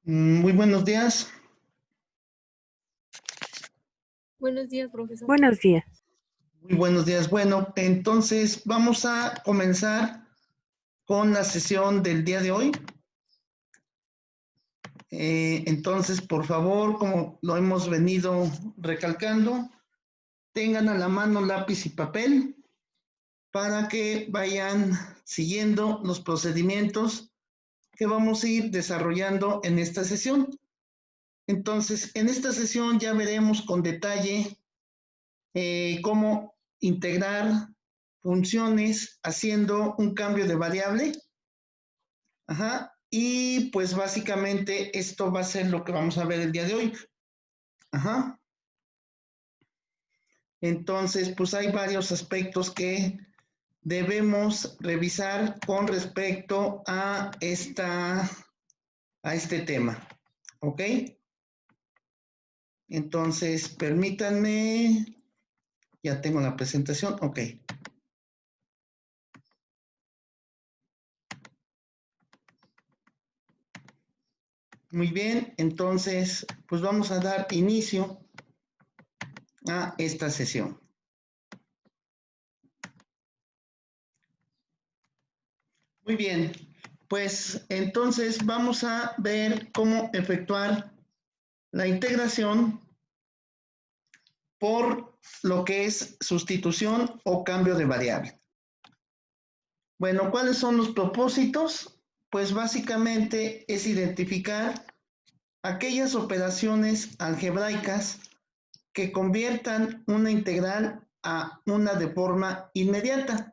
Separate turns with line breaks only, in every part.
Muy buenos días.
Buenos días, profesor.
Buenos días.
Muy buenos días. Bueno, entonces vamos a comenzar con la sesión del día de hoy. Entonces, por favor, como lo hemos venido recalcando, tengan a la mano lápiz y papel para que vayan siguiendo los procedimientos que vamos a ir desarrollando en esta sesión. Entonces, en esta sesión ya veremos con detalle cómo integrar funciones haciendo un cambio de variable. Ajá. Y pues básicamente esto va a ser lo que vamos a ver el día de hoy. Ajá. Entonces, pues hay varios aspectos que debemos revisar con respecto a este tema. ¿Ok? Entonces, permítanme. Ya tengo la presentación. Ok. Muy bien, entonces, pues vamos a dar inicio a esta sesión. Muy bien, pues entonces vamos a ver cómo efectuar la integración por lo que es sustitución o cambio de variable. Bueno, ¿cuáles son los propósitos? Pues básicamente es identificar aquellas operaciones algebraicas que conviertan una integral a una de forma inmediata.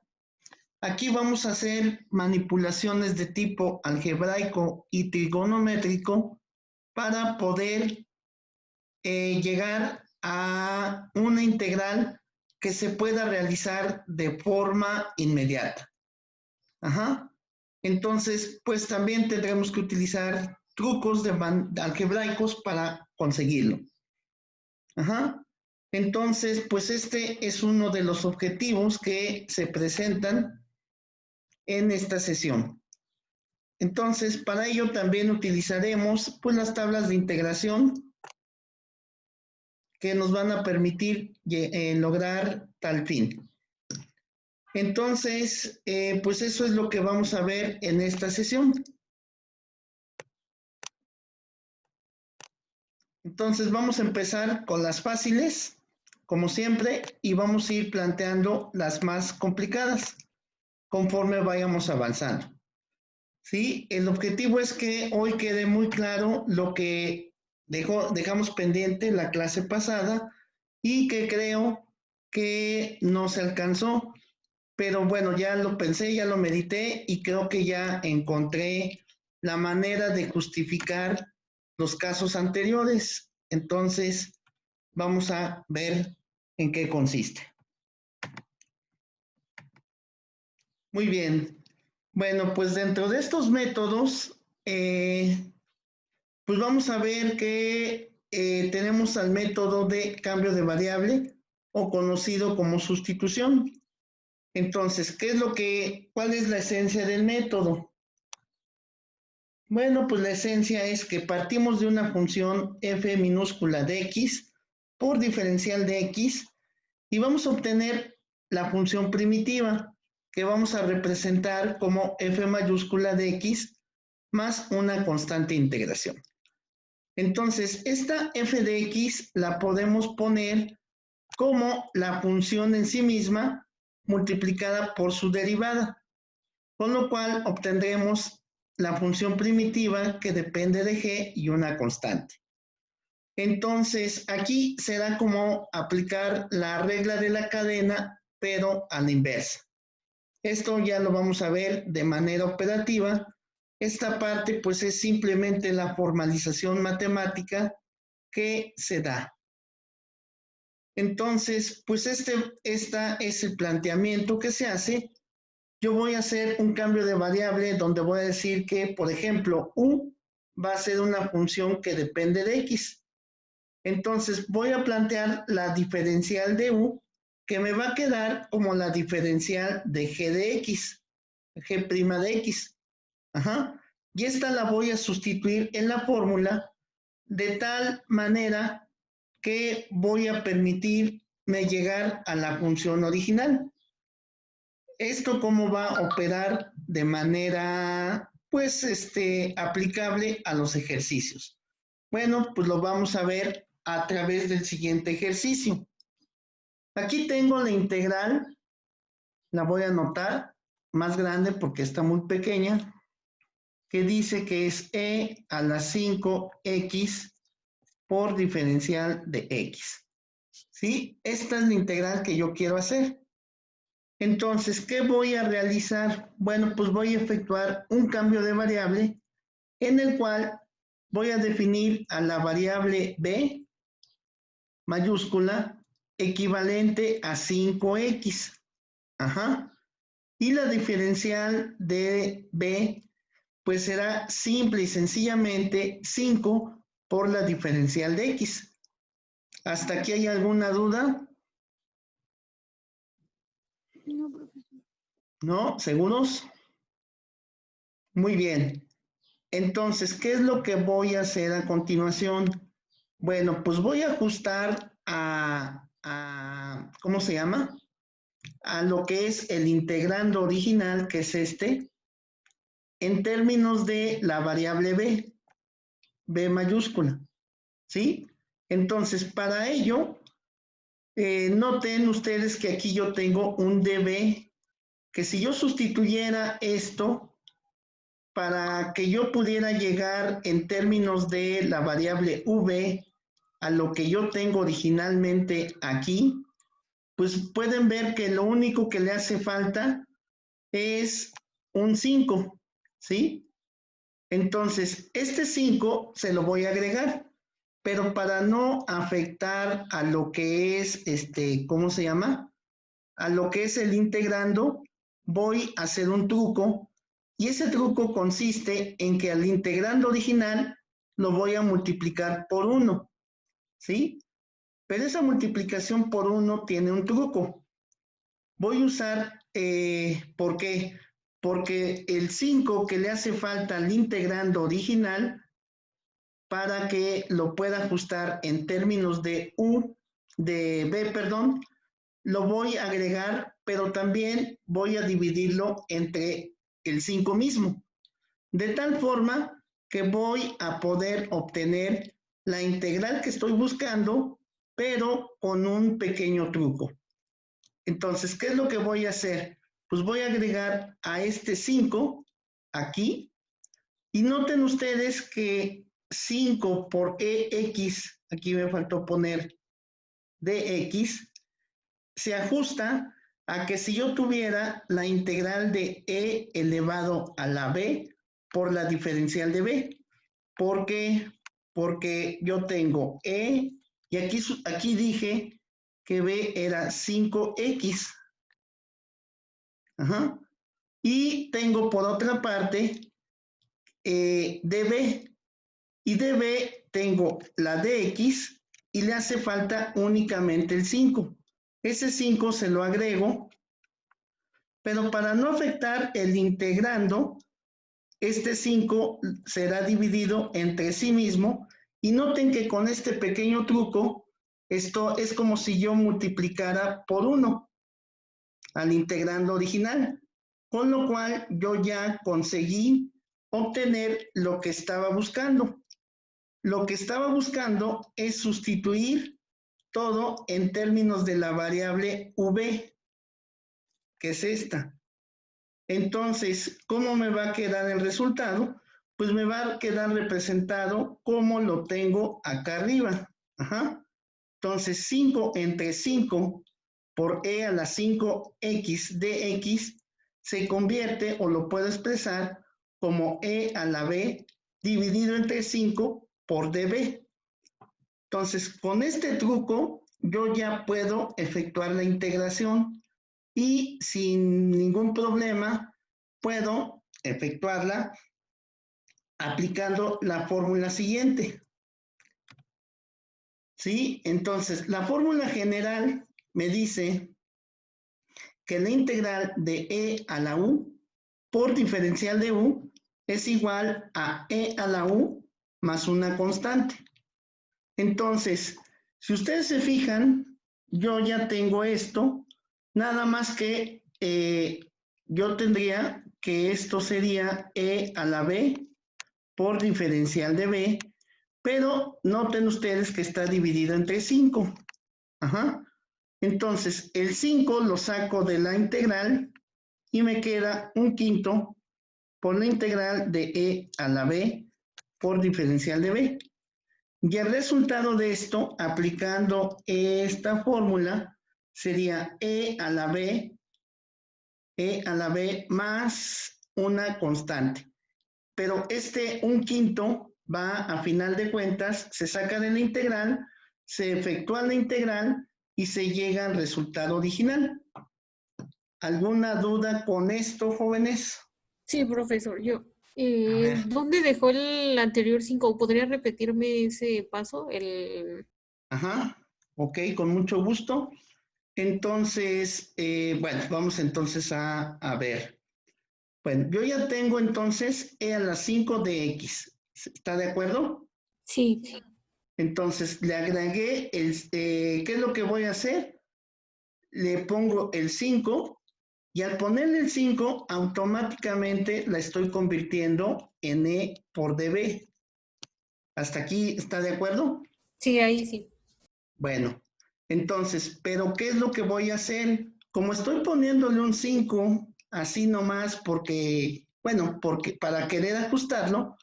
Aquí vamos a hacer manipulaciones de tipo algebraico y trigonométrico para poder llegar a una integral que se pueda realizar de forma inmediata. Ajá. Entonces, pues también tendremos que utilizar trucos algebraicos para conseguirlo. Ajá. Entonces, pues este es uno de los objetivos que se presentan en esta sesión. Entonces, para ello también utilizaremos pues las tablas de integración que nos van a permitir lograr tal fin. Entonces, pues eso es lo que vamos a ver en esta sesión. Entonces, vamos a empezar con las fáciles, como siempre, y vamos a ir planteando las más complicadas conforme vayamos avanzando. ¿Sí? El objetivo es que hoy quede muy claro lo que dejamos pendiente la clase pasada y que creo que no se alcanzó, pero bueno, ya lo pensé, ya lo medité y creo que ya encontré la manera de justificar los casos anteriores. Entonces, vamos a ver en qué consiste. Muy bien. Bueno, pues dentro de estos métodos, pues vamos a ver que tenemos al método de cambio de variable o conocido como sustitución. Entonces, ¿cuál es la esencia del método? Bueno, pues la esencia es que partimos de una función f minúscula de x por diferencial de x y vamos a obtener la función primitiva que vamos a representar como f mayúscula de x más una constante de integración. Entonces, esta f de x la podemos poner como la función en sí misma multiplicada por su derivada, con lo cual obtendremos la función primitiva que depende de g y una constante. Entonces, aquí será como aplicar la regla de la cadena, pero a la inversa. Esto ya lo vamos a ver de manera operativa. Esta parte pues es simplemente la formalización matemática que se da. Entonces, pues este es el planteamiento que se hace. Yo voy a hacer un cambio de variable donde voy a decir que, por ejemplo, u va a ser una función que depende de x. Entonces, voy a plantear la diferencial de u, que me va a quedar como la diferencial de g de x, g' de x. Ajá. Y esta la voy a sustituir en la fórmula de tal manera que voy a permitirme llegar a la función original. ¿Esto cómo va a operar de manera, pues, aplicable a los ejercicios? Bueno, pues lo vamos a ver a través del siguiente ejercicio. Aquí tengo la integral, la voy a anotar más grande porque está muy pequeña, que dice que es e a la 5x por diferencial de x. ¿Sí? Esta es la integral que yo quiero hacer. Entonces, ¿qué voy a realizar? Bueno, pues voy a efectuar un cambio de variable en el cual voy a definir a la variable b mayúscula equivalente a 5x. Ajá. Y la diferencial de b pues será simple y sencillamente 5 por la diferencial de x. ¿Hasta aquí hay alguna duda?
No, profesor.
¿No? ¿Seguros? Muy bien. Entonces, ¿qué es lo que voy a hacer a continuación? Bueno, pues voy a ajustar ¿cómo se llama? A lo que es el integrando original, que es este, en términos de la variable b mayúscula, ¿sí? Entonces, para ello, noten ustedes que aquí yo tengo un db, que si yo sustituyera esto, para que yo pudiera llegar en términos de la variable v a lo que yo tengo originalmente aquí, pues pueden ver que lo único que le hace falta es un 5, ¿sí? Entonces, este 5 se lo voy a agregar, pero para no afectar a lo que es, ¿cómo se llama? A lo que es el integrando, voy a hacer un truco, y ese truco consiste en que al integrando original lo voy a multiplicar por 1, ¿sí? Pero esa multiplicación por 1 tiene un truco. Voy a usar, ¿por qué? Porque el 5 que le hace falta al integrando original, para que lo pueda ajustar en términos de b, perdón, lo voy a agregar, pero también voy a dividirlo entre el 5 mismo, de tal forma que voy a poder obtener la integral que estoy buscando, pero con un pequeño truco. Entonces, ¿qué es lo que voy a hacer? Pues voy a agregar a este 5 aquí, y noten ustedes que 5 por ex, aquí me faltó poner dx, se ajusta a que si yo tuviera la integral de e elevado a la b por la diferencial de b. ¿Por qué? Porque yo tengo e, y aquí dije que b era 5x. Ajá. Y tengo por otra parte db. Y db tengo la dx y le hace falta únicamente el 5. Ese 5 se lo agrego, pero para no afectar el integrando, este 5 será dividido entre sí mismo, y noten que con este pequeño truco, esto es como si yo multiplicara por 1 al integrando original, con lo cual yo ya conseguí obtener lo que estaba buscando. Lo que estaba buscando es sustituir todo en términos de la variable v, que es esta. Entonces, ¿cómo me va a quedar el resultado? Pues me va a quedar representado como lo tengo acá arriba. Ajá. Entonces, 5 entre 5 por e a la 5x dx se convierte o lo puedo expresar como e a la b dividido entre 5 por db. Entonces, con este truco, yo ya puedo efectuar la integración y sin ningún problema puedo efectuarla aplicando la fórmula siguiente. ¿Sí? Entonces, la fórmula general me dice que la integral de e a la u por diferencial de u es igual a e a la u más una constante. Entonces, si ustedes se fijan, yo ya tengo esto, nada más que yo tendría que esto sería e a la b por diferencial de b, pero noten ustedes que está dividido entre 5. Ajá. Entonces, el 5 lo saco de la integral y me queda un quinto por la integral de e a la b por diferencial de b. Y el resultado de esto, aplicando esta fórmula, sería e a la b más una constante. Pero un quinto va a final de cuentas, se saca de la integral, se efectúa la integral y se llega al resultado original. ¿Alguna duda con esto, jóvenes?
Sí, profesor,
A ver.
¿dónde dejó el anterior 5? ¿Podría repetirme ese paso?
Ajá, ok, con mucho gusto. Entonces, bueno, vamos entonces a ver. Bueno, yo ya tengo entonces e a la 5 de x. ¿Está de acuerdo?
Sí,
Entonces, le agregué ¿qué es lo que voy a hacer? Le pongo el 5 y al ponerle el 5, automáticamente la estoy convirtiendo en e por db. ¿Hasta aquí está de acuerdo?
sí, ahí sí.
Bueno, entonces, ¿pero qué es lo que voy a hacer? Como estoy poniéndole un 5, así nomás porque, bueno, porque para querer ajustarlo,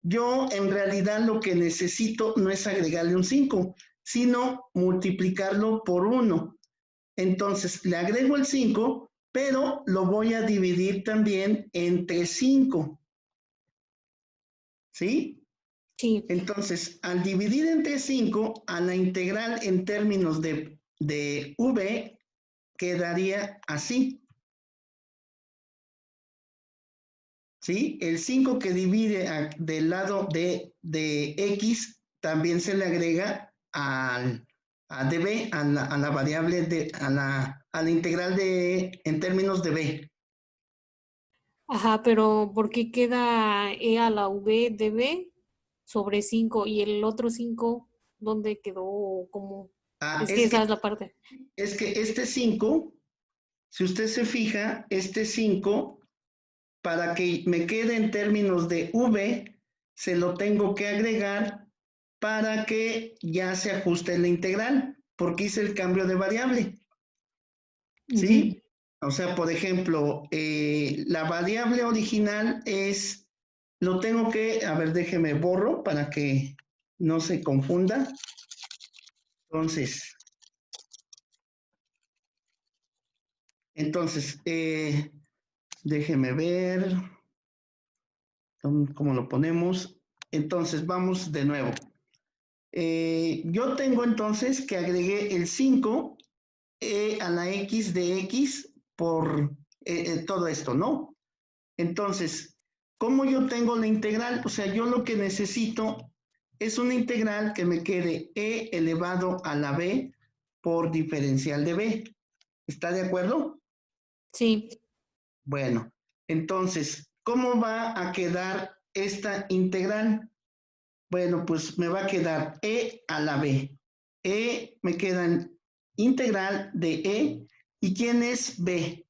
yo en realidad lo que necesito no es agregarle un 5, sino multiplicarlo por 1. Entonces, le agrego el 5, pero lo voy a dividir también entre 5. ¿Sí?
Sí,
Entonces, al dividir entre 5, a la integral en términos de v quedaría así. ¿Sí? El 5 que divide del lado de x también se le agrega a db, a la variable, a la integral en términos de b.
ajá, pero ¿por qué queda e a la v de b sobre 5 y el otro 5 dónde quedó? Como
Ah,
es que esa es la parte.
es que este 5, si usted se fija, este 5 para que me quede en términos de v, se lo tengo que agregar para que ya se ajuste la integral, porque hice el cambio de variable.
Ujú.
¿Sí? O sea, por ejemplo, la variable original lo tengo que, a ver, déjeme borro para que no se confunda. Entonces, déjeme ver cómo lo ponemos. Entonces, vamos de nuevo. Yo tengo entonces que agregué el 5 a la x de x por todo esto, ¿no? Entonces, ¿cómo yo tengo la integral? O sea, yo lo que necesito es una integral que me quede e elevado a la b por diferencial de b. ¿Está de acuerdo?
Sí,
Bueno, entonces, ¿cómo va a quedar esta integral? Bueno, pues me va a quedar e a la b. Me queda en integral de e. ¿Y quién es b?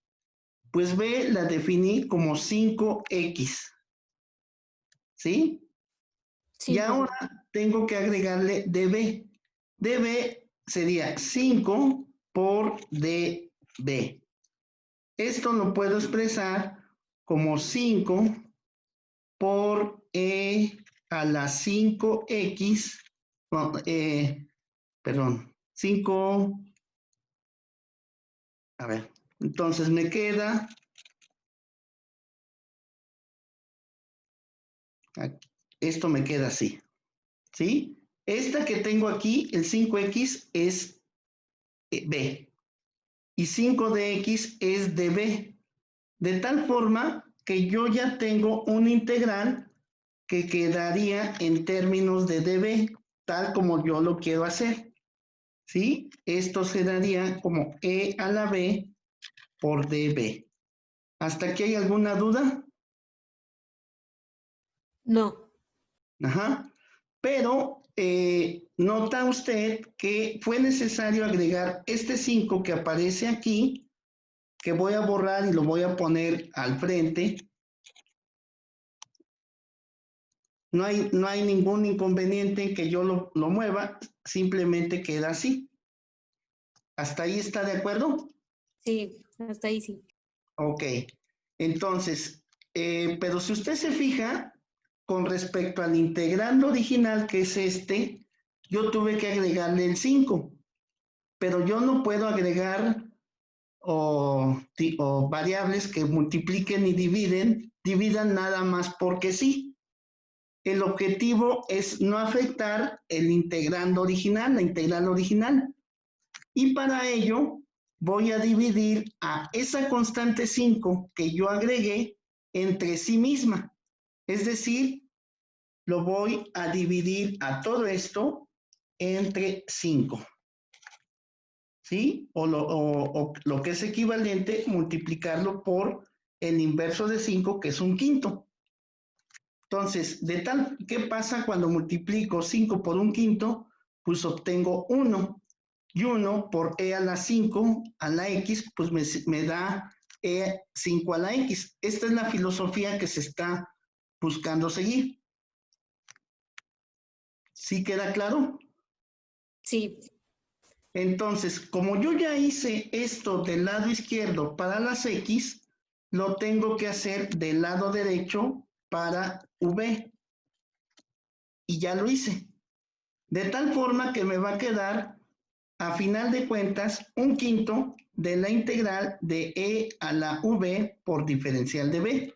Pues b la definí como 5x. ¿Sí? Y
sí,
ahora
profesor.
tengo que agregarle db. db sería 5 por db. Esto lo puedo expresar como 5 por e a la 5x, no, perdón, 5, a ver, entonces me queda Esto me queda así, ¿sí? Esta que tengo aquí, el 5x, es b. Y 5 de x es de b. De tal forma que yo ya tengo un integral que quedaría en términos de db, tal como yo lo quiero hacer, ¿sí? Esto se daría como e a la b por db. ¿Hasta aquí hay alguna duda?
No.
Ajá. Pero nota usted que fue necesario agregar este 5 que aparece aquí, que voy a borrar y lo voy a poner al frente. No hay ningún inconveniente en que yo lo mueva, simplemente queda así. ¿Hasta ahí está de acuerdo?
Sí, hasta ahí sí.
Ok. Entonces, pero si usted se fija, con respecto al integrando original, que es este, yo tuve que agregarle el 5, pero yo no puedo agregar o variables que multipliquen y dividan nada más porque sí. El objetivo es no afectar el integrando original, la integral original. Y para ello voy a dividir a esa constante 5 que yo agregué entre sí misma. Es decir, lo voy a dividir a todo esto entre 5. ¿Sí? O lo que es equivalente, multiplicarlo por el inverso de 5, que es un quinto. Entonces, ¿qué pasa cuando multiplico 5 por un quinto? Pues obtengo 1. Y 1 por e a la 5 a la x, pues me da e5 a la x. Esta es la filosofía que se está buscando seguir. ¿Sí queda claro?
Sí.
Entonces, como yo ya hice esto del lado izquierdo para las x, lo tengo que hacer del lado derecho para v. Y ya lo hice. De tal forma que me va a quedar, a final de cuentas, un quinto de la integral de e a la v por diferencial de b.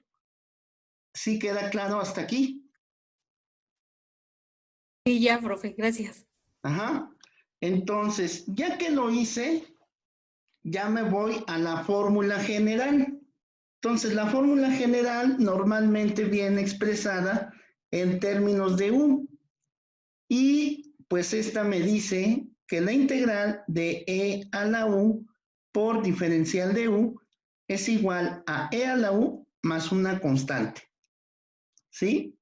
¿Sí queda claro hasta aquí?
Sí, ya, profe, gracias.
Ajá. Entonces, ya que lo hice, ya me voy a la fórmula general. Entonces, la fórmula general normalmente viene expresada en términos de u. Y pues esta me dice que la integral de e a la u por diferencial de u es igual a e a la u más una constante. ¿Sí?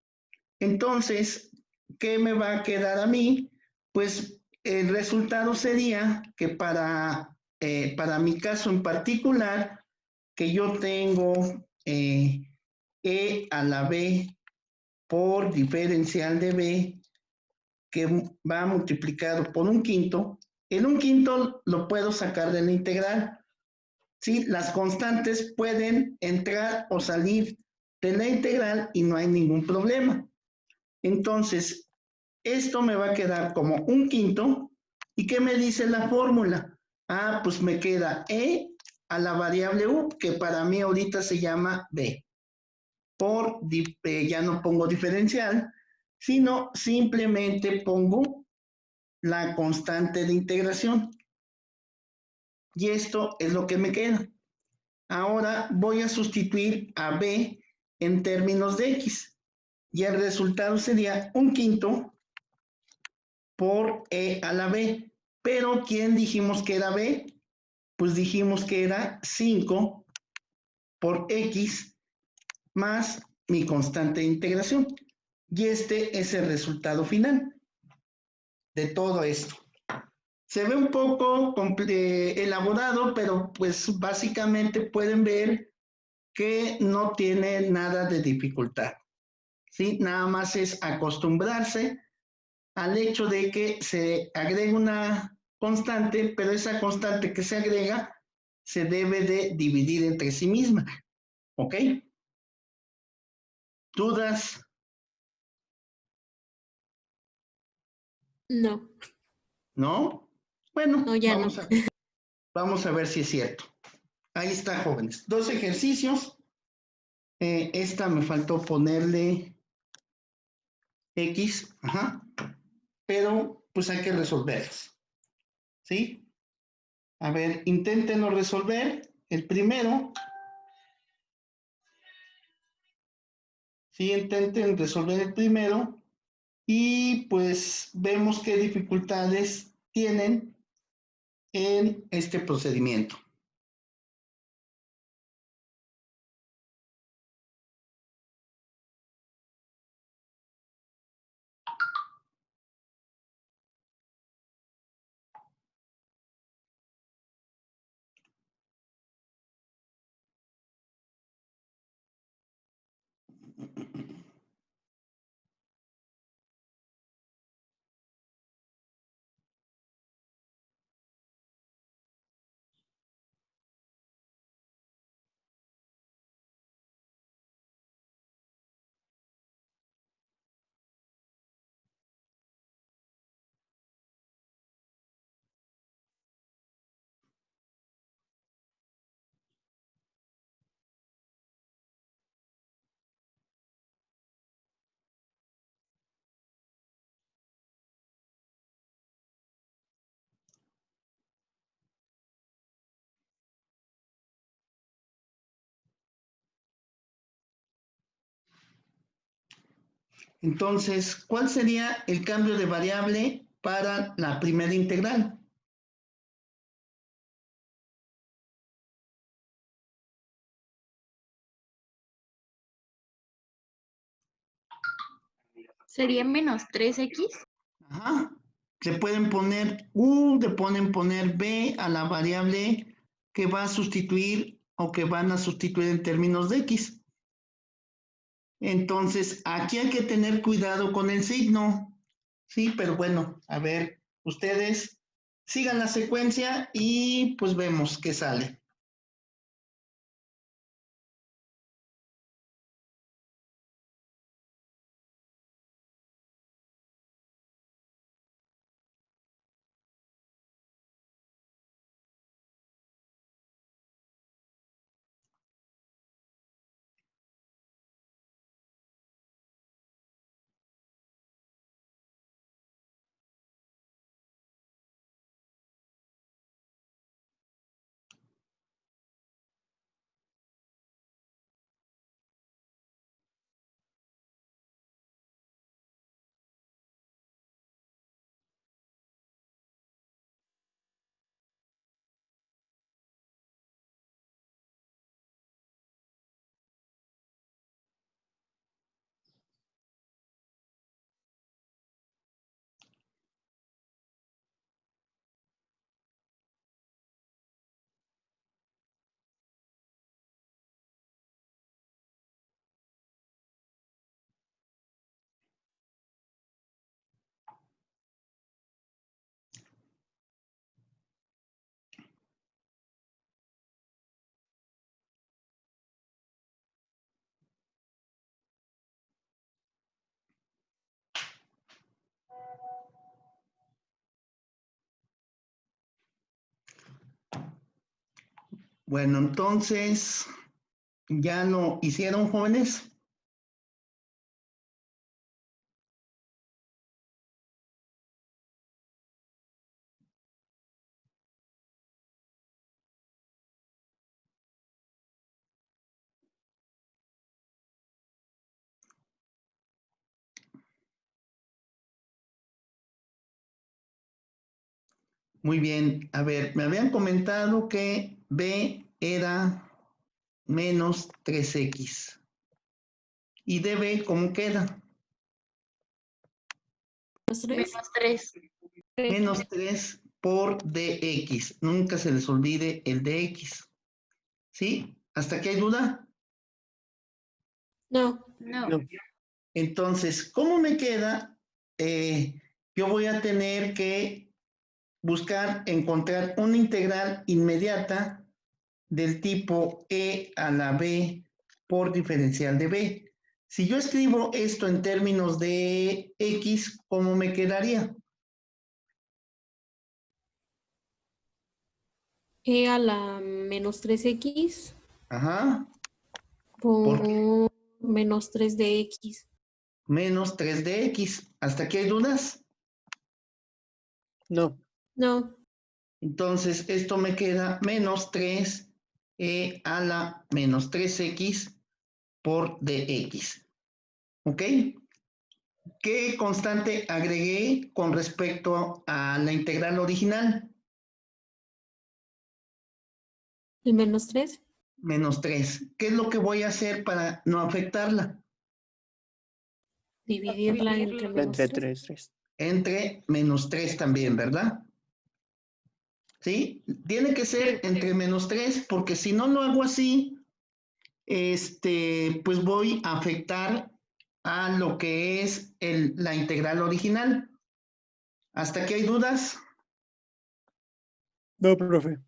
Entonces, ¿qué me va a quedar a mí? Pues el resultado sería que para mi caso en particular, que yo tengo e a la b por diferencial de b, que va multiplicado por un quinto, el un quinto lo puedo sacar de la integral. ¿Sí? Las constantes pueden entrar o salir de la integral y no hay ningún problema. Entonces, esto me va a quedar como un quinto. ¿Y qué me dice la fórmula? Ah, pues me queda e a la variable u, que para mí ahorita se llama b. Ya no pongo diferencial, sino simplemente pongo la constante de integración. Y esto es lo que me queda. Ahora voy a sustituir a b en términos de x. Y el resultado sería un quinto por e a la b. Pero ¿quién dijimos que era b? Pues dijimos que era 5 por x más mi constante de integración. Y este es el resultado final de todo esto. Se ve un poco elaborado, pero pues básicamente pueden ver que no tiene nada de dificultad. ¿Sí? Nada más es acostumbrarse al hecho de que se agrega una constante, pero esa constante que se agrega se debe de dividir entre sí misma. ¿Ok? ¿Dudas?
No,
¿No? Bueno,
no, ya no.
vamos a ver si es cierto. Ahí está, jóvenes. 2 ejercicios. Esta me faltó ponerle X, ajá, pero pues hay que resolverlas, ¿sí? A ver, inténtenlo resolver. El primero, sí, intenten resolver el primero y pues vemos qué dificultades tienen en este procedimiento. Entonces, ¿cuál sería el cambio de variable para la primera integral?
¿Sería menos 3x?
Ajá. Le pueden poner U, le pueden poner B a la variable que va a sustituir o que van a sustituir en términos de X. Entonces, aquí hay que tener cuidado con el signo. Sí, pero bueno, a ver, ustedes sigan la secuencia y pues vemos qué sale. Bueno, entonces, ¿ya lo hicieron, jóvenes? Muy bien. A ver, me habían comentado que B era menos 3X. ¿Y DB cómo queda?
Los tres.
Menos 3.
Menos 3 por dx. Nunca se les olvide el dx. ¿Sí? ¿Hasta aquí hay duda?
No.
No.
Entonces, ¿cómo me queda? Yo voy a tener que buscar, encontrar una integral inmediata del tipo e a la b por diferencial de b. Si yo escribo esto en términos de x, ¿cómo me quedaría?
E a la menos 3x
Ajá. ¿Por qué?
por menos 3 de x.
menos 3 de x. ¿Hasta aquí hay dudas?
No.
No.
Entonces, esto me queda menos 3e a la menos 3x por dx. ¿Ok? ¿Qué constante agregué con respecto a la integral original?
¿El menos 3?
Menos 3. ¿Qué es lo que voy a hacer para no afectarla?
Dividirla entre menos
Entre
3.
3, 3.
Entre menos 3 también, ¿verdad? ¿Sí? Tiene que ser entre menos 3 porque si no lo hago así, pues voy a afectar a lo que es la integral original. ¿Hasta aquí hay dudas?
No, profe.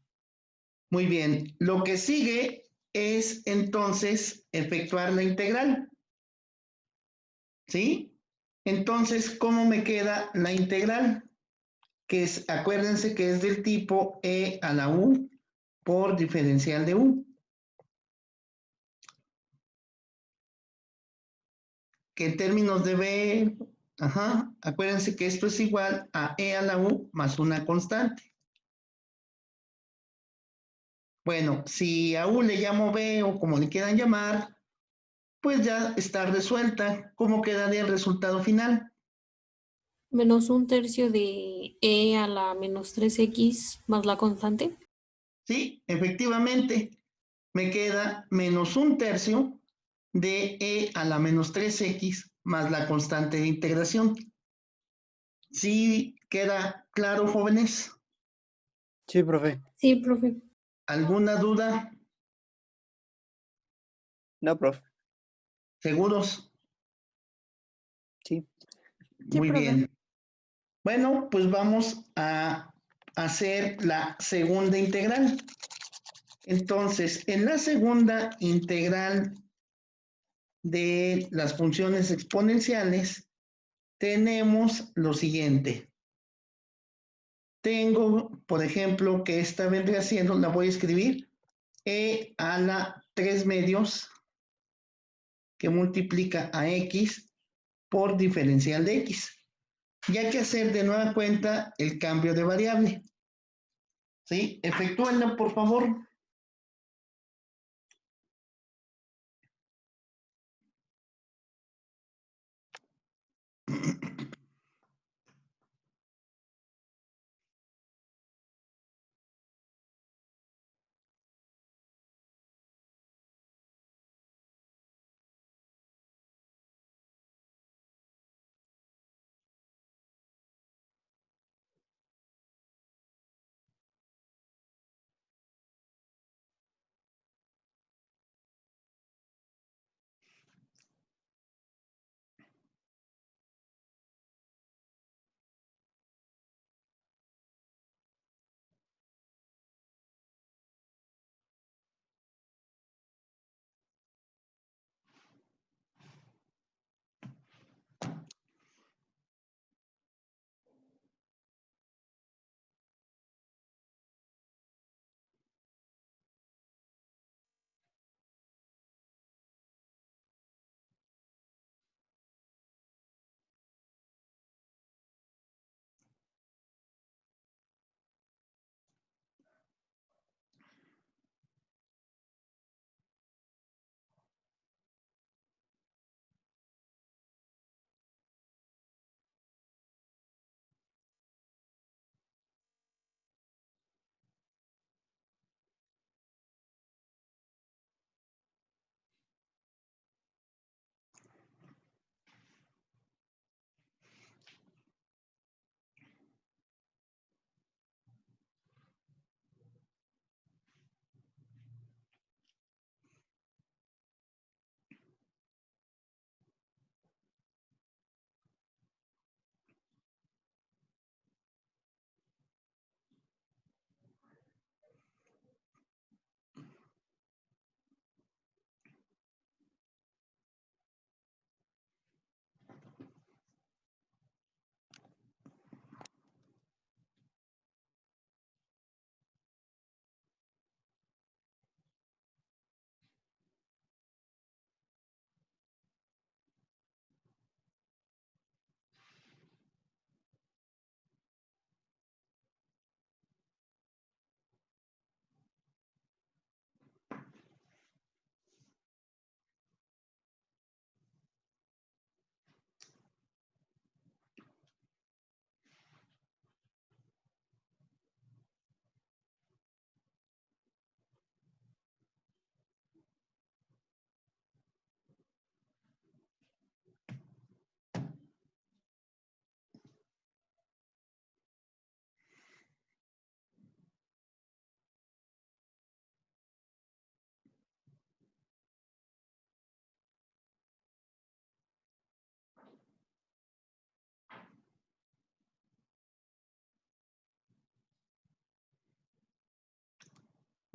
Muy bien. Lo que sigue es entonces efectuar la integral. ¿Sí? Entonces, ¿cómo me queda la integral? Que es, acuérdense que es del tipo e a la u por diferencial de u. Que en términos de b, acuérdense que esto es igual a e a la u más una constante. Bueno, si a u le llamo b o como le quieran llamar, pues ya está resuelta. ¿Cómo quedaría el resultado final?
Menos 1/3 de e a la menos 3x más la constante.
Sí, efectivamente, me queda menos 1/3 de e a la menos 3x más la constante de integración. ¿Sí queda claro, jóvenes?
Sí, profe.
Sí, profe.
¿Alguna duda?
No, profe.
¿Seguros?
Sí.
Sí,
Muy
profe.
bien. Bueno, pues vamos a hacer la segunda integral. Entonces, en la segunda integral de las funciones exponenciales, tenemos lo siguiente. Tengo, por ejemplo, que esta vendría siendo, la voy a escribir, e a la 3 medios que multiplica a x por diferencial de x. Y hay que hacer de nueva cuenta el cambio de variable. ¿Sí? Efectúenlo, por favor.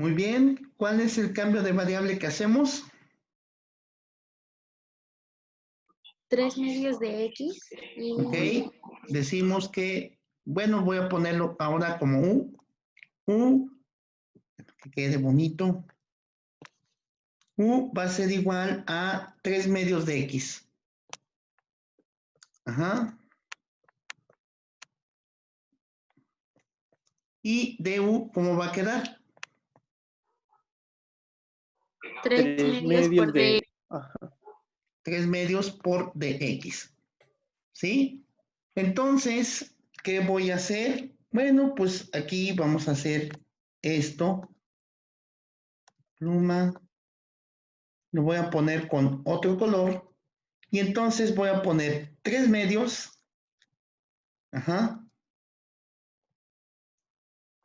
Muy bien. ¿Cuál es el cambio de variable que hacemos?
3 medios de X y
Ok. Decimos que, bueno, voy a ponerlo ahora como U. U, que quede bonito. U va a ser igual a 3 medios de X. Ajá. Y du, ¿cómo va a quedar?
3
3
medios por
medios de...
D.
Ajá.
3 medios por dx. ¿Sí? Entonces, ¿qué voy a hacer? Bueno, pues aquí vamos a hacer esto. Pluma. Lo voy a poner con otro color. Y entonces voy a poner 3 medios. Ajá.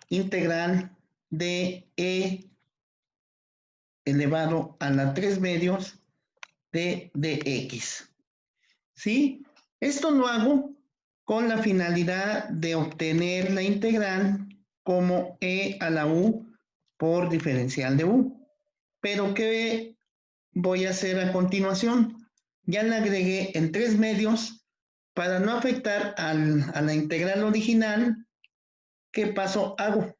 Integral de e elevado a la 3 medios de dx. ¿Sí? Esto lo hago con la finalidad de obtener la integral como e a la u por diferencial de u. Pero ¿qué voy a hacer a continuación? Ya le agregué en 3 medios para no afectar a la integral original. ¿Qué paso hago?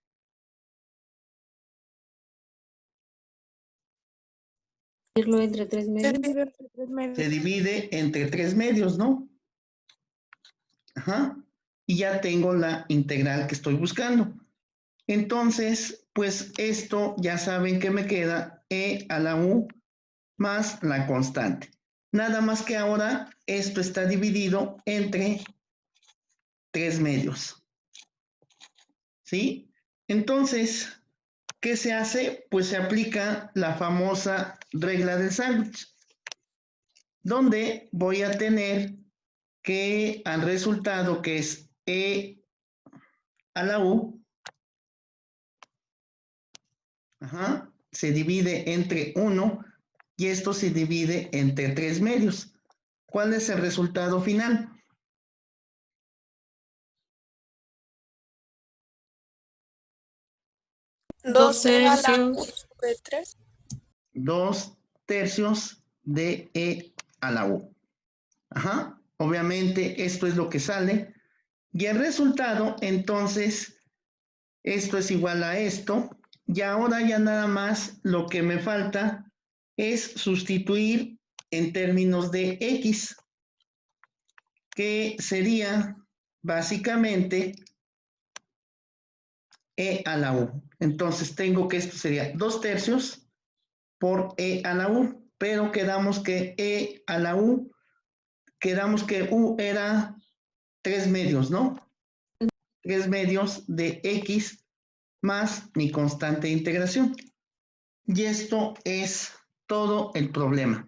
Irlo entre 3 medios.
Se divide entre 3 medios, ¿no? Ajá. Y ya tengo la integral que estoy buscando. Entonces, pues esto ya saben que me queda e a la u más la constante. Nada más que ahora esto está dividido entre 3 medios. ¿Sí? Entonces, ¿qué se hace? Pues se aplica la famosa regla del sándwich, donde voy a tener que al resultado que es e a la u, ajá, se divide entre 1 y esto se divide entre 3 medios. ¿Cuál es el resultado final?
Dos tercios.
2 tercios de e a la u. Ajá, obviamente esto es lo que sale. Y el resultado, entonces, esto es igual a esto. Y ahora ya nada más lo que me falta es sustituir en términos de x, que sería básicamente e a la u. Entonces tengo que esto sería 2 tercios por e a la u, pero quedamos que e a la u, quedamos que u era 3 medios, ¿no? 3 medios de x más mi constante de integración. Y esto es todo el problema.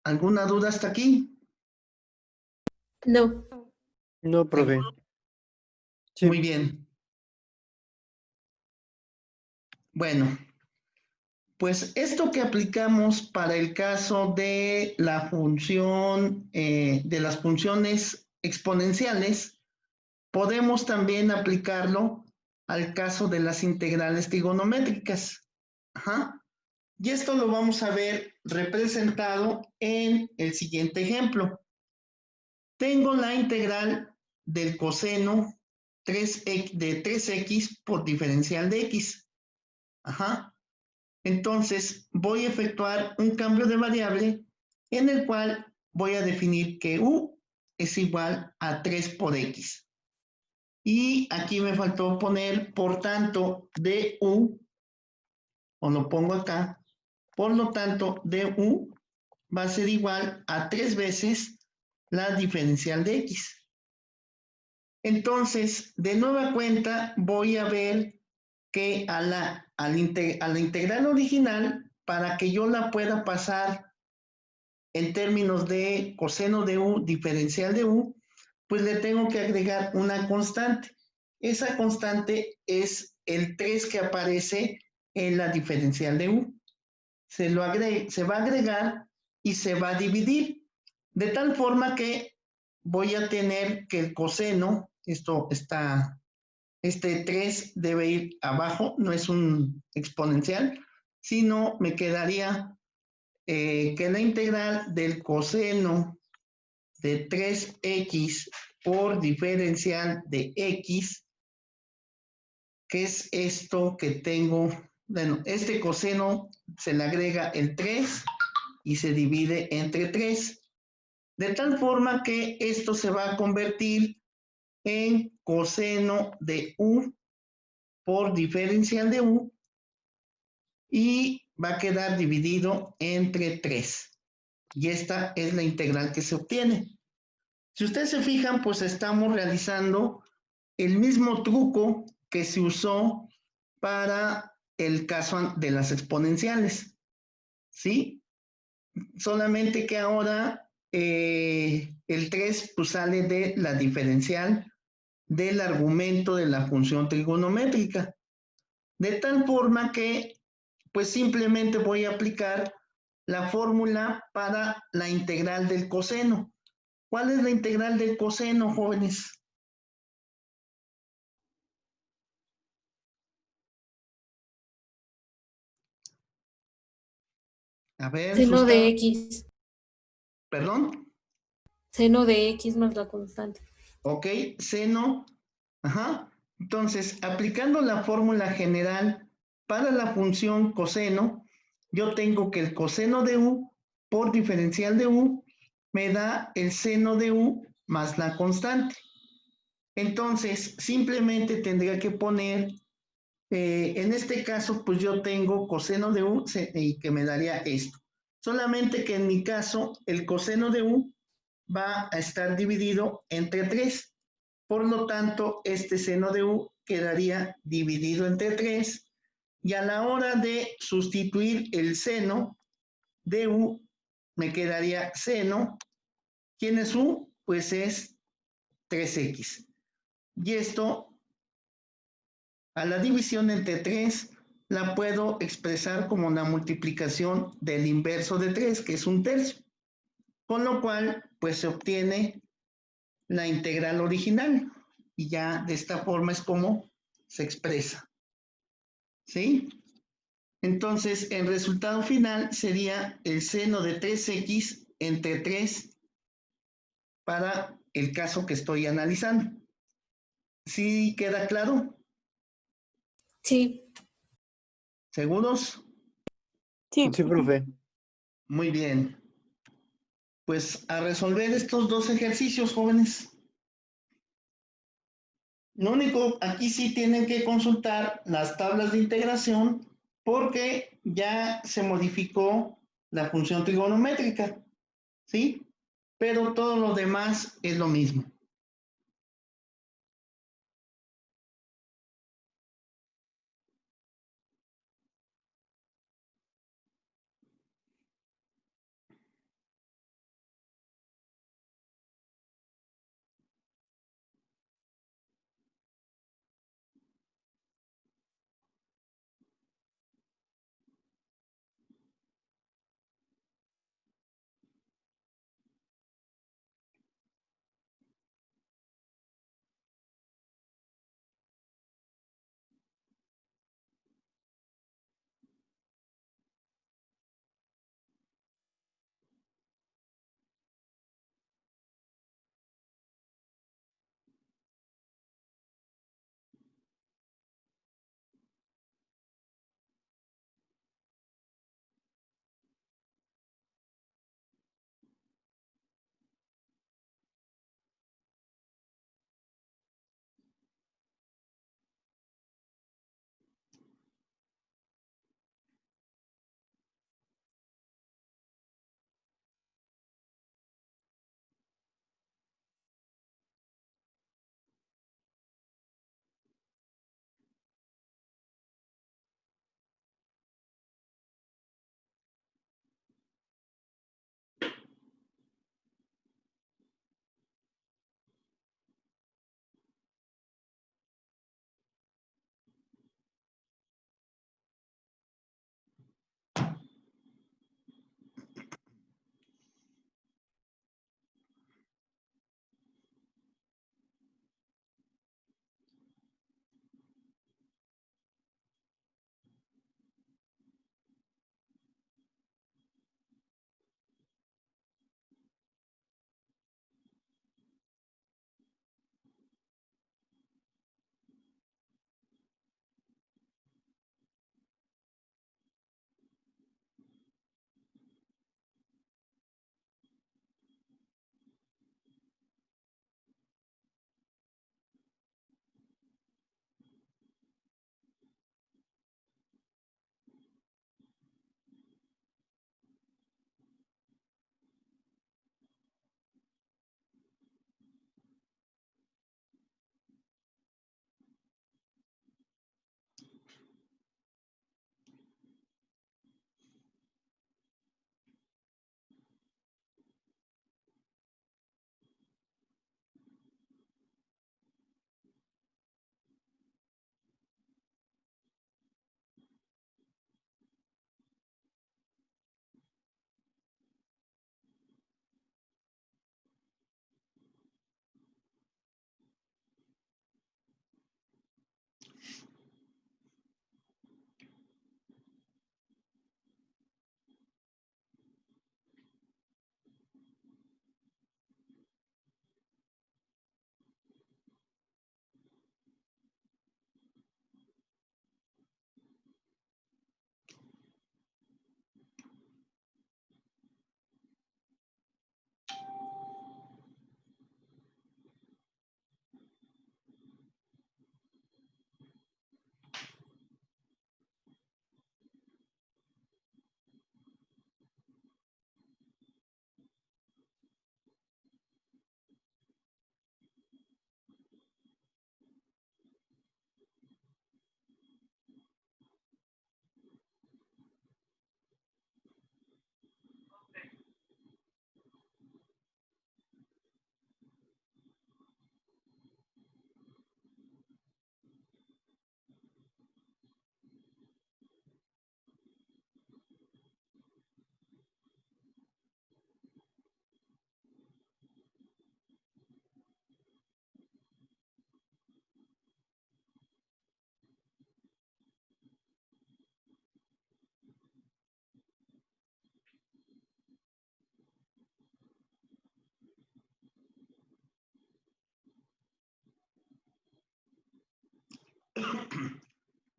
¿Alguna duda hasta aquí?
No.
No, profe. Sí.
Muy bien. Bueno, pues esto que aplicamos para el caso de la función, de las funciones exponenciales, podemos también aplicarlo al caso de las integrales trigonométricas. Ajá. Y esto lo vamos a ver representado en el siguiente ejemplo. Tengo la integral del coseno de 3x por diferencial de x. Ajá. Entonces voy a efectuar un cambio de variable en el cual voy a definir que u es igual a 3 por x. Y aquí me faltó poner, por tanto, du, o lo pongo acá, por lo tanto, du va a ser igual a 3 veces la diferencial de x. Entonces, de nueva cuenta, voy a ver que a la integral original, para que yo la pueda pasar en términos de coseno de u, diferencial de u, pues le tengo que agregar una constante. Esa constante es el 3 que aparece en la diferencial de u. Se va a agregar y se va a dividir, de tal forma que voy a tener que el coseno, esto está Este 3 debe ir abajo, no es un exponencial, sino me quedaría que la integral del coseno de 3x por diferencial de x, que es esto que tengo, bueno, este coseno se le agrega el 3 y se divide entre 3, de tal forma que esto se va a convertir en coseno de u por diferencial de u y va a quedar dividido entre 3. Y esta es la integral que se obtiene. Si ustedes se fijan, pues estamos realizando el mismo truco que se usó para el caso de las exponenciales, ¿sí? Solamente que ahora el 3 pues, sale de la diferencial del argumento de la función trigonométrica, de tal forma que pues simplemente voy a aplicar la fórmula para la integral del coseno. ¿Cuál es la integral del coseno, jóvenes? A ver,
Seno de
Susana,
X.
perdón,
Seno de X más la constante.
ok, seno, ajá. Entonces, aplicando la fórmula general para la función coseno, yo tengo que el coseno de u por diferencial de u me da el seno de u más la constante. Entonces, simplemente tendría que poner, en este caso, pues yo tengo coseno de u y que me daría esto. Solamente que en mi caso, el coseno de u va a estar dividido entre 3. Por lo tanto, este seno de u quedaría dividido entre 3. Y a la hora de sustituir el seno de u, me quedaría seno. ¿Quién es u? Pues es 3x. Y esto, a la división entre 3, la puedo expresar como una multiplicación del inverso de 3, que es un tercio. Con lo cual, pues se obtiene la integral original. Y ya de esta forma es como se expresa. ¿Sí? Entonces, el resultado final sería el seno de 3x entre 3 para el caso que estoy analizando. ¿Sí queda claro?
Sí.
¿Seguros?
Sí.
Sí, profe.
Muy bien. Pues a resolver estos dos ejercicios, jóvenes. Lo único, aquí sí tienen que consultar las tablas de integración porque ya se modificó la función trigonométrica, ¿sí? Pero todo lo demás es lo mismo.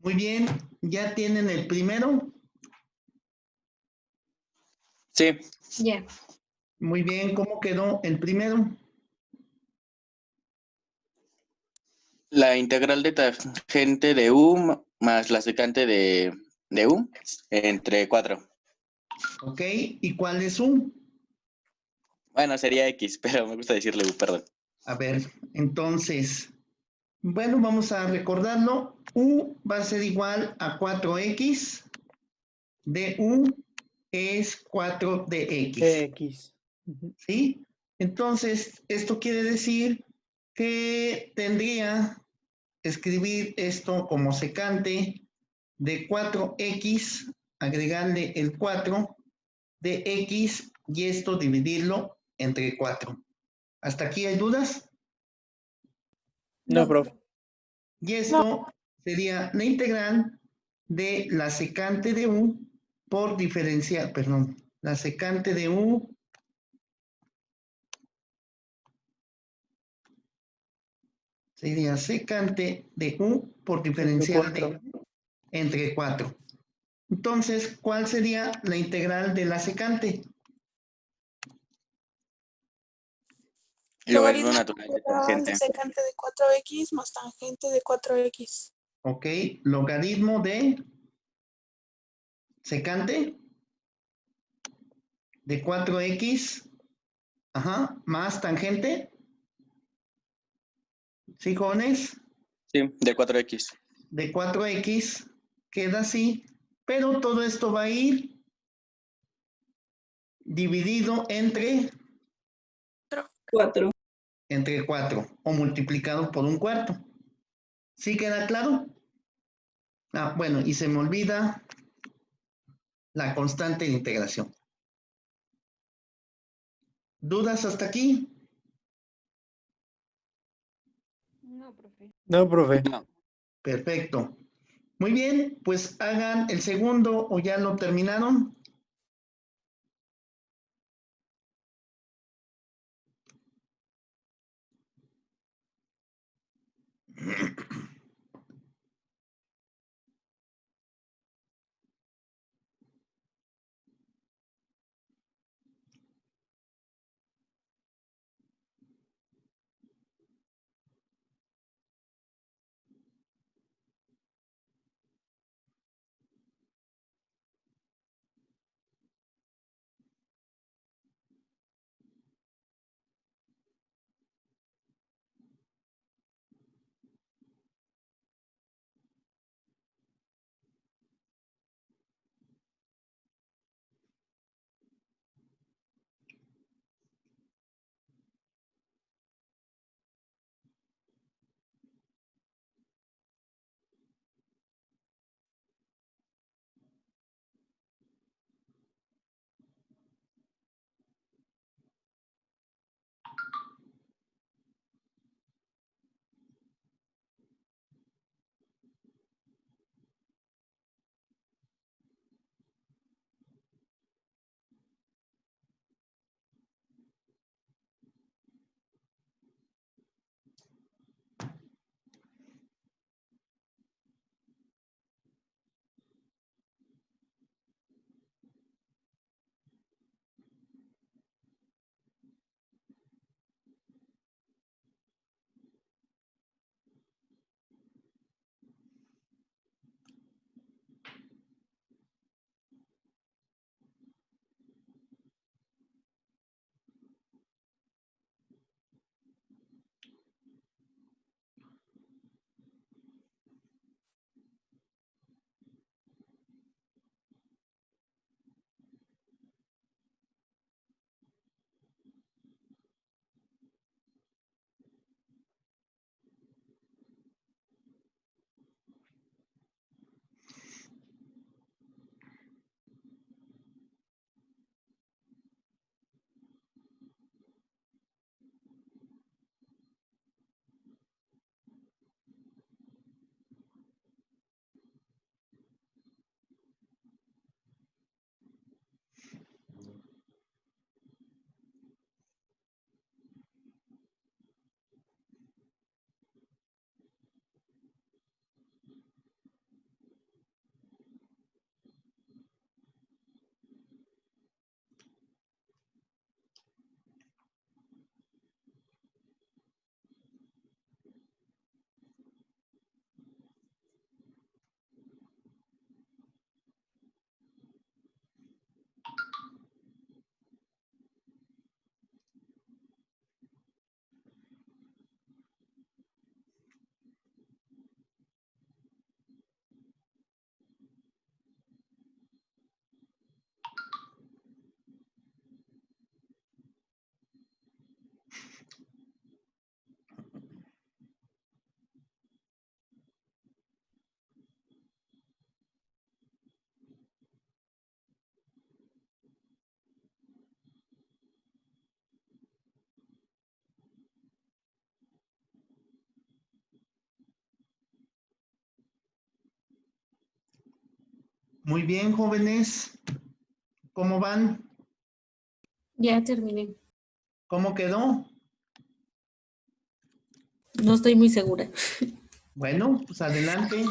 Muy bien, ¿ya tienen el primero?
Sí,
Ya.
Muy bien, ¿cómo quedó el primero?
la integral de tangente de U más la secante de U entre 4.
¿Ok? ¿Y cuál es U?
Bueno, sería X, pero me gusta decirle U, perdón.
A ver, entonces, bueno, vamos a recordarlo. U va a ser igual a 4x de U es 4 de X,
X. Ujú.
¿sí? Entonces, esto quiere decir que tendría que escribir esto como secante de 4x, agregarle el 4 de X y esto dividirlo entre 4. ¿Hasta aquí hay dudas?
No, profe.
Y esto sería la integral de la secante de U por diferencial, perdón, la secante de U sería secante de U por diferencial de U entre 4. Entonces, ¿cuál sería la integral de la secante?
Logaritmo natural de tangente.
De secante de 4x más tangente de 4x.
Ok, logaritmo de secante de 4x, ajá, más tangente, ¿sí, jóvenes?
Sí, de 4X.
De 4x, queda así, pero todo esto va a ir dividido entre 4 o multiplicado por un cuarto. ¿Sí queda claro? Ah, bueno, y se me olvida la constante de integración. ¿Dudas hasta aquí?
No, profe.
No, profe.
No.
Perfecto. Muy bien, pues hagan el segundo o ya lo terminaron. Muy bien, jóvenes. ¿Cómo van?
Ya terminé.
¿Cómo quedó?
No estoy muy segura.
Bueno, pues adelante.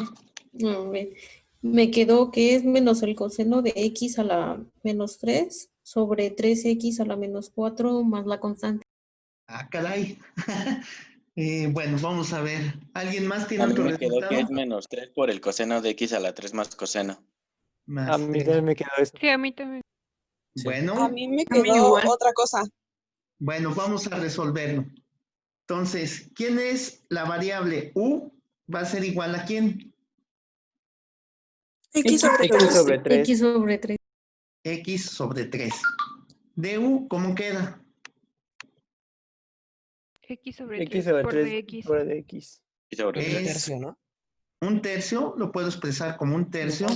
A ver, me quedó que es menos el coseno de x a la menos 3 sobre 3x a la menos 4 más la constante.
Ah, caray. Bueno, vamos a ver. ¿Alguien más tiene
A mí
otro
me quedó que
resultado?
es menos 3 por el coseno de x a la 3 más coseno.
A
Más
mí
tres.
también me quedó eso.
Sí, a mí también.
Sí.
A
Bueno,
mí me
A mí
quedó
igual.
otra cosa.
bueno, vamos a resolverlo. Entonces, ¿quién es la variable u? ¿Va a ser igual a quién?
X sobre
X
3.
sobre 3.
X sobre 3.
X sobre 3. Du, ¿cómo queda?
X sobre
X
3
sobre
por
3
dx.
sobre dx.
Y sobre
Es
3.
¿no?
un tercio, lo puedo expresar como un tercio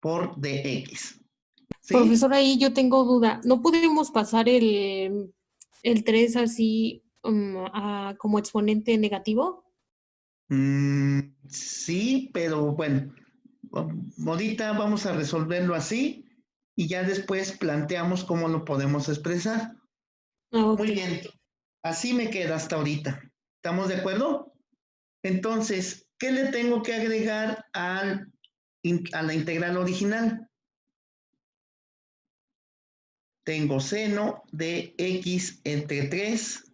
por dx. ¿Sí?
Profesor, ahí yo tengo duda. ¿No podemos pasar el 3 así como exponente negativo?
Sí, pero bueno, ahorita vamos a resolverlo así y ya después planteamos cómo lo podemos expresar.
Ah, ok.
Muy bien, así me queda hasta ahorita. ¿Estamos de acuerdo? Entonces, ¿qué le tengo que agregar a la integral original? Tengo seno de x entre 3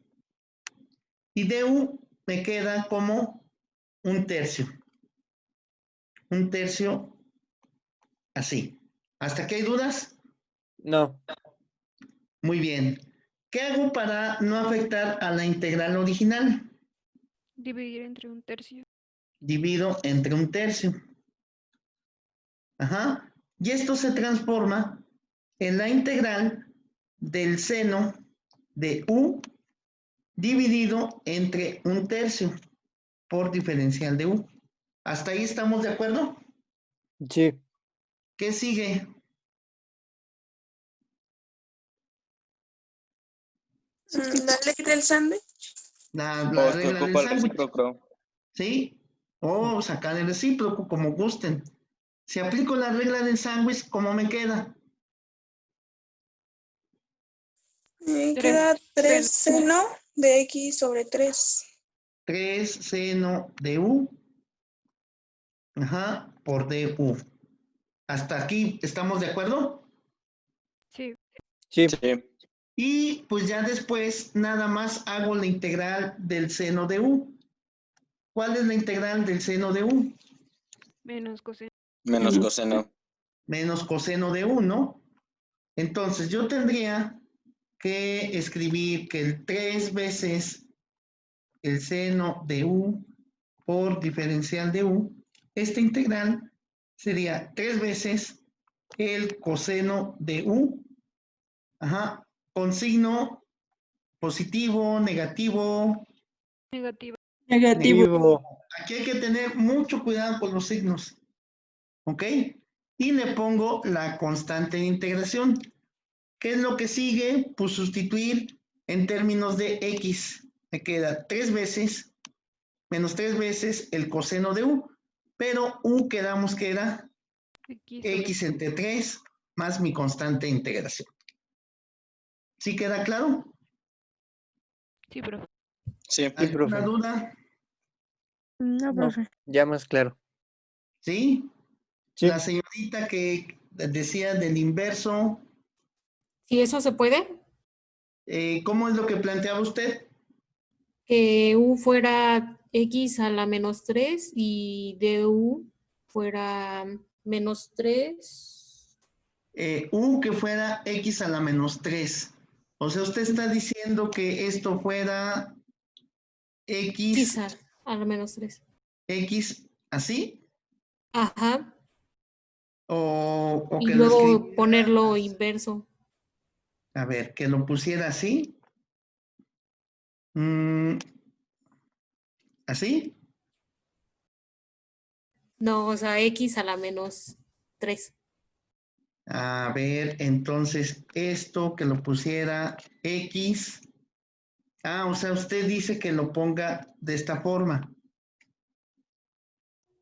y du me queda como un tercio. Un tercio así. ¿Hasta aquí hay dudas?
No.
Muy bien. ¿Qué hago para no afectar a la integral original?
Dividir entre un tercio.
Divido entre un tercio. Ajá. Y esto se transforma en la integral del seno de u dividido entre un tercio por diferencial de u. ¿Hasta ahí estamos de acuerdo?
Sí.
¿Qué sigue?
La ley del sándwich.
La
O se
regla del
ocupa el
sándwich.
recíproco.
¿Sí? O sacar el recíproco, como gusten. Si aplico la regla del sándwich, ¿cómo me queda?
Queda 3 seno de X sobre 3.
3 seno de u, ajá, por du. ¿Hasta aquí estamos de acuerdo?
Sí.
Sí.
Sí.
Y pues ya después nada más hago la integral del seno de u. ¿Cuál es la integral del seno de u?
Menos coseno.
Menos coseno.
Menos coseno de u, ¿no? Entonces yo tendría que escribir que el 3 veces el seno de u por diferencial de u, esta integral sería 3 veces el coseno de u, ajá, con signo positivo, negativo.
Negativa.
Negativo.
Aquí hay que tener mucho cuidado con los signos, ¿ok? Y le pongo la constante de integración. ¿Qué es lo que sigue? Pues sustituir en términos de x. Me queda 3 veces, menos 3 veces el coseno de u, pero u quedamos que era
X sobre
x entre 3 más mi constante de integración. ¿Sí queda claro?
Sí, profe.
Sí.
¿Alguna
profe.
duda?
No,
No,
profe.
ya más claro.
¿Sí?
Sí.
La señorita que decía del inverso,
¿Y eso se puede?
¿cómo es lo que planteaba usted?
Que u fuera x a la menos 3 y du fuera menos 3.
U que fuera x a la menos 3. O sea, usted está diciendo que esto fuera
X
x,
a la menos 3.
x así,
Ajá.
o
Y
que lo
luego
escribiera,
ponerlo inverso.
a ver, que lo pusiera así. ¿Así?
No, o sea, x a la menos 3.
A ver, entonces esto que lo pusiera x. O sea, usted dice que lo ponga de esta forma.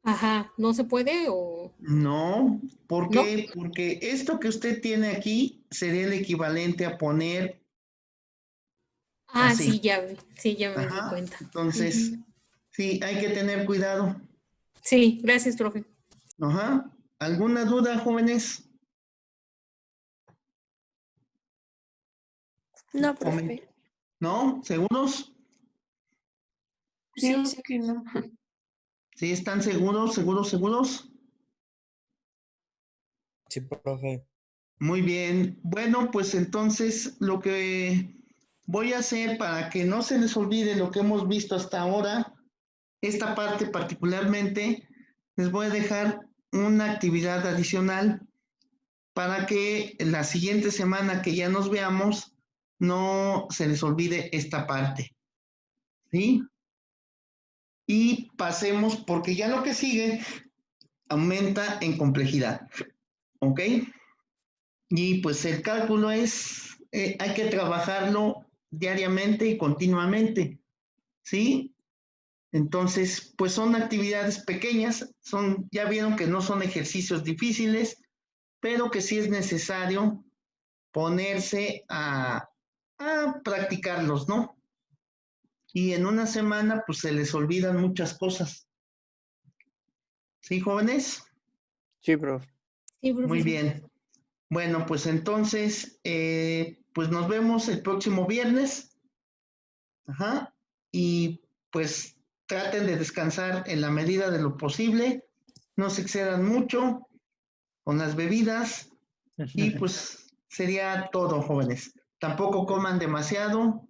Ajá, ¿no se puede o...?
No, ¿por qué? Porque esto que usted tiene aquí sería el equivalente a poner
Ah,
así.
sí, ya me di
Ajá.
cuenta.
Entonces,
Ujú.
sí, hay que tener cuidado.
Sí, gracias, profe.
Ajá. ¿Alguna duda, jóvenes?
No,
Comen-
profe.
¿No? ¿Seguros?
Sí,
Sé que no.
¿Sí están seguros, seguros, seguros?
Sí, profe.
Muy bien. Bueno, pues entonces lo que voy a hacer para que no se les olvide lo que hemos visto hasta ahora, esta parte particularmente, les voy a dejar una actividad adicional para que la siguiente semana que ya nos veamos, no se les olvide esta parte. ¿Sí? Y pasemos, porque ya lo que sigue aumenta en complejidad. ¿Ok? Y pues el cálculo es, hay que trabajarlo diariamente y continuamente. ¿Sí? Entonces, pues son actividades pequeñas, ya vieron que no son ejercicios difíciles, pero que sí es necesario ponerse a practicarlos, ¿no? Y en una semana, pues se les olvidan muchas cosas. ¿Sí, jóvenes?
Sí, profe.
Sí, profe.
Muy
sí.
bien. Bueno, pues entonces, pues nos vemos el próximo viernes. Ajá. Y pues traten de descansar en la medida de lo posible. No se excedan mucho con las bebidas. Y pues sería todo, jóvenes. Tampoco coman demasiado.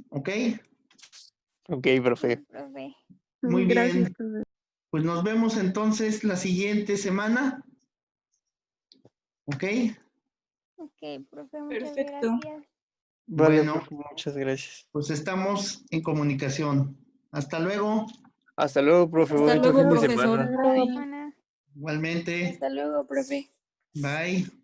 ¿Ok?
Ok, profe.
Profe.
Muy
Gracias,
bien.
profe.
Pues nos vemos entonces la siguiente semana. ¿Ok?
Ok, profe, muchas
Perfecto.
gracias.
Vale,
Bueno,
profe, muchas gracias.
pues estamos en comunicación. Hasta luego.
Hasta luego, profe.
Hasta
Bonito
luego,
fin de
profesor.
semana.
Luego,
Bye.
pana.
Igualmente.
Hasta luego, profe.
Bye.